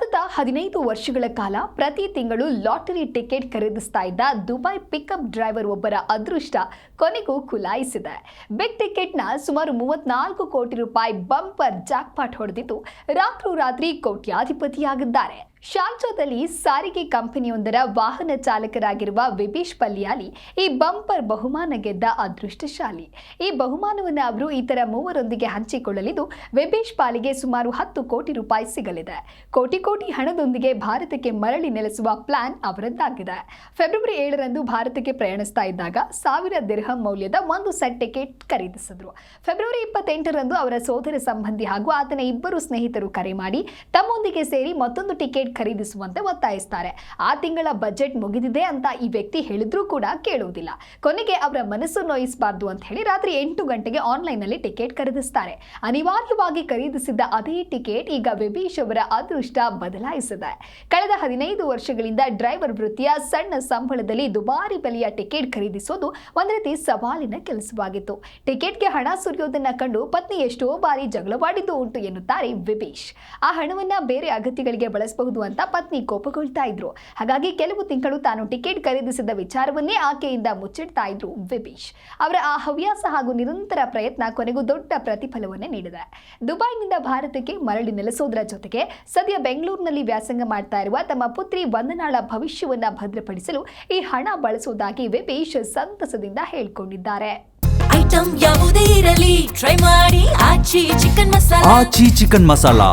ಸತತ 15 ವರ್ಷಗಳ ಕಾಲ ಪ್ರತಿ ತಿಂಗಳು ಲಾಟರಿ ಟಿಕೆಟ್ ಖರೀದಿಸ್ತಾ ಇದ್ದ ದುಬೈ ಪಿಕಪ್ ಡ್ರೈವರ್ ಒಬ್ಬರ ಅದೃಷ್ಟ ಕೊನೆಗೂ ಖುಲಾಯಿಸಿದೆ. ಬಿಗ್ ಟಿಕೆಟ್ನ ಸುಮಾರು 34 ಕೋಟಿ ರೂಪಾಯಿ ಬಂಪರ್ ಜಾಕ್ಪಾಟ್ ಹೊಡೆದಿದ್ದು ರಾತ್ರೋರಾತ್ರಿ ಕೋಟ್ಯಾಧಿಪತಿಯಾಗಿದ್ದಾರೆ. ಶಾರ್ಜಾದಲ್ಲಿ ಸಾರಿಗೆ ಕಂಪನಿಯೊಂದರ ವಾಹನ ಚಾಲಕರಾಗಿರುವ ವಿಬೇಶ್ ಪಲ್ಯಾಲಿ ಈ ಬಂಪರ್ ಬಹುಮಾನ ಗೆದ್ದ ಅದೃಷ್ಟಶಾಲಿ. ಈ ಬಹುಮಾನವನ್ನು ಅವರು ಇತರ ಮೂವರೊಂದಿಗೆ ಹಂಚಿಕೊಳ್ಳಲಿದ್ದು ವಿಬೇಶ್ ಪಾಲಿಗೆ ಸುಮಾರು 10 ಕೋಟಿ ರೂಪಾಯಿ ಸಿಗಲಿದೆ. ಕೋಟಿ ಹಣದೊಂದಿಗೆ ಭಾರತಕ್ಕೆ ಮರಳಿ ನೆಲೆಸುವ ಪ್ಲಾನ್ ಅವರದ್ದಾಗಿದೆ. ಫೆಬ್ರವರಿ 7ರಂದು ಭಾರತಕ್ಕೆ ಪ್ರಯಾಣಿಸ್ತಾ ಇದ್ದಾಗ 1000 ದಿರ್ಹಂ ಮೌಲ್ಯದ ಒಂದು ಸೆಟ್ ಟಿಕೆಟ್ ಖರೀದಿಸಿದ್ರು. ಫೆಬ್ರವರಿ 28ರಂದು ಅವರ ಸೋದರ ಸಂಬಂಧಿ ಹಾಗೂ ಆತನ ಇಬ್ಬರು ಸ್ನೇಹಿತರು ಕರೆ ಮಾಡಿ ತಮ್ಮೊಂದಿಗೆ ಸೇರಿ ಮತ್ತೊಂದು ಟಿಕೆಟ್ ಖರೀದಿಸುವಂತೆ ಒತ್ತಾಯಿಸ್ತಾರೆ. ಆ ತಿಂಗಳ ಬಜೆಟ್ ಮುಗಿದಿದೆ ಅಂತ ಈ ವ್ಯಕ್ತಿ ಹೇಳಿದ್ರೂ ಕೂಡ ಕೇಳುವುದಿಲ್ಲ. ಕೊನೆಗೆ ಅವರ ಮನಸ್ಸು ನೋಯಿಸಬಾರ್ದು ಅಂತ ಹೇಳಿ ರಾತ್ರಿ 8 ಗಂಟೆಗೆ ಆನ್ಲೈನ್ ನಲ್ಲಿ ಟಿಕೆಟ್ ಖರೀದಿಸ್ತಾರೆ. ಅನಿವಾರ್ಯವಾಗಿ ಖರೀದಿಸಿದ್ದ ಅದೇ ಟಿಕೆಟ್ ಈಗ ವಿಬೇಶ್ ಅವರ ಅದೃಷ್ಟ ಬದಲಾಯಿಸಿದೆ. ಕಳೆದ 15 ವರ್ಷಗಳಿಂದ ಡ್ರೈವರ್ ವೃತ್ತಿಯ ಸಣ್ಣ ಸಂಬಳದಲ್ಲಿ ದುಬಾರಿ ಬೆಲೆಯ ಟಿಕೆಟ್ ಖರೀದಿಸೋದು ಒಂದು ರೀತಿ ಸವಾಲಿನ ಕೆಲಸವಾಗಿತ್ತು. ಟಿಕೆಟ್ಗೆ ಹಣ ಸುರಿಯೋದನ್ನ ಕಂಡು ಪತ್ನಿ ಎಷ್ಟೋ ಬಾರಿ ಜಗಳವಾಡಿದ್ದು ಉಂಟು ಎನ್ನುತ್ತಾರೆ ವಿಬೇಶ್. ಆ ಹಣವನ್ನ ಬೇರೆ ಅಗತ್ಯಗಳಿಗೆ ಬಳಸಬಹುದು ಅಂತ ಪತ್ನಿ ಕೋಪಗೊಳ್ತಾ ಇದ್ರು. ಹಾಗಾಗಿ ಕೆಲವು ತಿಂಗಳು ತಾನು ಟಿಕೆಟ್ ಖರೀದಿಸಿದ ವಿಚಾರವನ್ನೇ ಆಕೆಯಿಂದ ಮುಚ್ಚಿಡ್ತಾ ಇದ್ರು ವಿಬೇಶ್. ಅವರ ಆ ಹವ್ಯಾಸ ಹಾಗೂ ನಿರಂತರ ಪ್ರಯತ್ನ ಕೊನೆಗೂ ದೊಡ್ಡ ಪ್ರತಿಫಲವನ್ನೇ ನೀಡಿದೆ. ದುಬೈನಿಂದ ಭಾರತಕ್ಕೆ ಮರಳಿ ನೆಲೆಸೋದರ ಜೊತೆಗೆ ಸದ್ಯ ಬೆಂಗಳೂರಿನಲ್ಲಿ ವ್ಯಾಸಂಗ ಮಾಡ್ತಾ ಇರುವ ತಮ್ಮ ಪುತ್ರಿ ವಂದನಾಳ ಭವಿಷ್ಯವನ್ನ ಭದ್ರಪಡಿಸಲು ಈ ಹಣ ಬಳಸುವುದಾಗಿ ವಿಬೇಶ್ ಸಂತಸದಿಂದ ಹೇಳಿಕೊಂಡಿದ್ದಾರೆ. ಐಟಂ ಯಾವುದೇ ಇರಲಿ ಟ್ರೈ ಮಾಡಿ ಆಚಿ ಚಿಕನ್ ಮಸಾಲಾ.